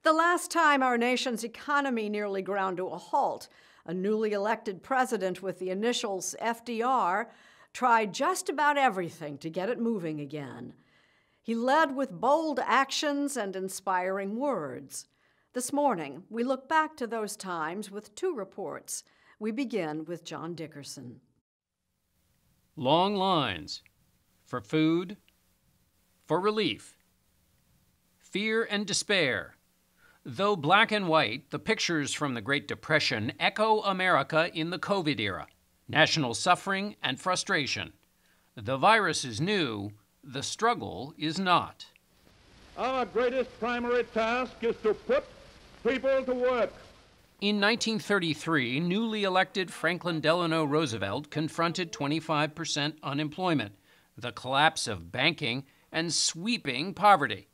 The last time our nation's economy nearly ground to a halt, a newly elected president with the initials FDR tried just about everything to get it moving again. He led with bold actions and inspiring words. This morning, we look back to those times with two reports. We begin with John Dickerson. Long lines for food, for relief, fear and despair. Though black and white, the pictures from the Great Depression echo America in the COVID era. National suffering and frustration. The virus is new, the struggle is not. Our greatest primary task is to put people to work. In 1933, newly elected Franklin Delano Roosevelt confronted 25% unemployment, the collapse of banking, and sweeping poverty.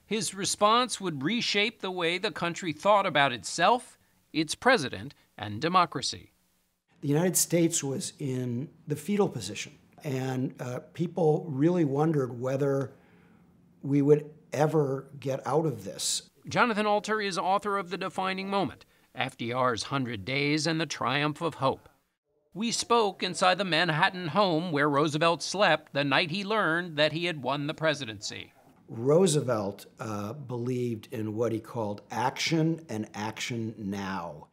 His response would reshape the way the country thought about itself, its president, and democracy. The United States was in the fetal position, and people really wondered whether we would ever get out of this. Jonathan Alter is author of The Defining Moment, FDR's 100 Days and the Triumph of Hope. We spoke inside the Manhattan home where Roosevelt slept the night he learned that he had won the presidency. Roosevelt believed in what he called action and action now.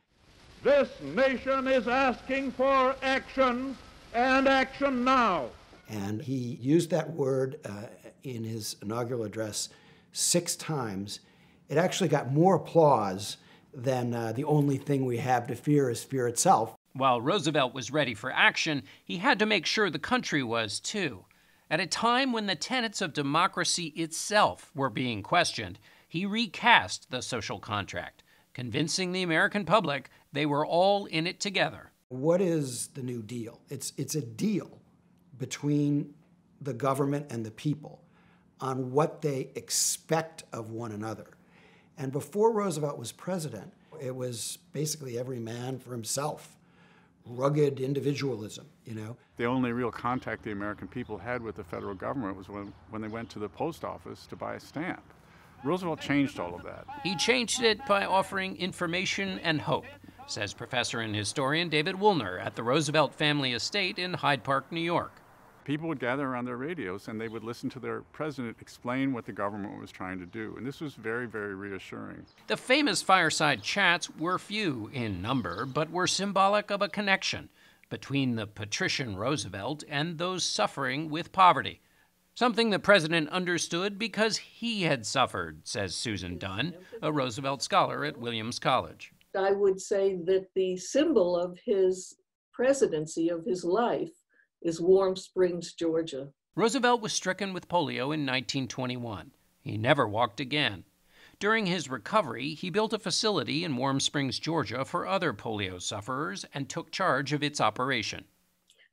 This nation is asking for action and action now. And he used that word in his inaugural address 6 times. It actually got more applause than the only thing we have to fear is fear itself. While Roosevelt was ready for action, he had to make sure the country was too. At a time when the tenets of democracy itself were being questioned, he recast the social contract, convincing the American public they were all in it together. What is the New Deal? It's a deal between the government and the people on what they expect of one another. And before Roosevelt was president, it was basically every man for himself. Rugged individualism, you know. The only real contact the American people had with the federal government was when they went to the post office to buy a stamp. Roosevelt changed all of that. He changed it by offering information and hope, says professor and historian David Woolner at the Roosevelt family estate in Hyde Park, New York. People would gather around their radios and they would listen to their president explain what the government was trying to do. And this was very, very reassuring. The famous fireside chats were few in number, but were symbolic of a connection between the patrician Roosevelt and those suffering with poverty. Something the president understood because he had suffered, says Susan Dunn, a Roosevelt scholar at Williams College. I would say that the symbol of his presidency, of his life, is Warm Springs, Georgia. Roosevelt was stricken with polio in 1921. He never walked again. During his recovery, he built a facility in Warm Springs, Georgia for other polio sufferers and took charge of its operation.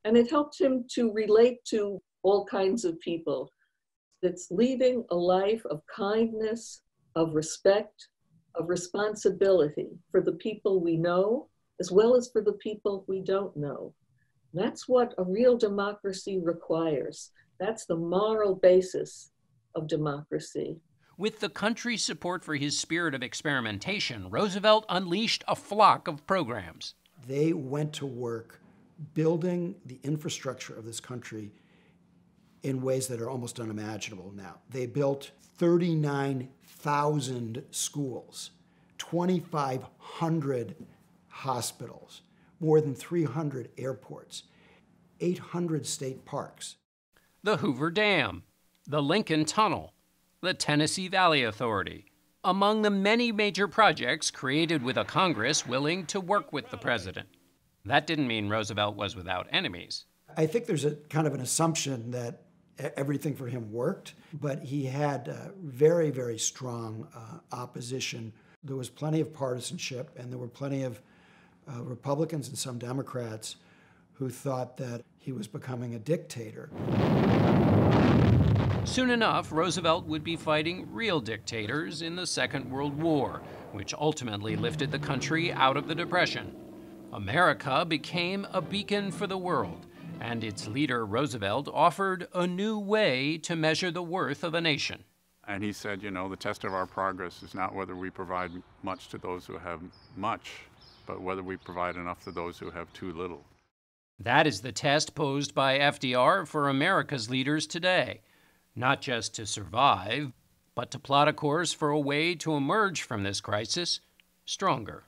And it helped him to relate to all kinds of people. It's leading a life of kindness, of respect, of responsibility for the people we know, as well as for the people we don't know. That's what a real democracy requires. That's the moral basis of democracy. With the country's support for his spirit of experimentation, Roosevelt unleashed a flock of programs. They went to work building the infrastructure of this country in ways that are almost unimaginable now. They built 39,000 schools, 2,500 hospitals, more than 300 airports, 800 state parks. The Hoover Dam, the Lincoln Tunnel, the Tennessee Valley Authority, among the many major projects created with a Congress willing to work with the president. That didn't mean Roosevelt was without enemies. I think there's a kind of an assumption that everything for him worked, but he had very, very strong opposition. There was plenty of partisanship, and there were plenty of Republicans and some Democrats who thought that he was becoming a dictator. Soon enough, Roosevelt would be fighting real dictators in the Second World War, which ultimately lifted the country out of the Depression. America became a beacon for the world, and its leader, Roosevelt, offered a new way to measure the worth of a nation. And he said, you know, the test of our progress is not whether we provide much to those who have much, but whether we provide enough to those who have too little. That is the test posed by FDR for America's leaders today. Not just to survive, but to plot a course for a way to emerge from this crisis stronger.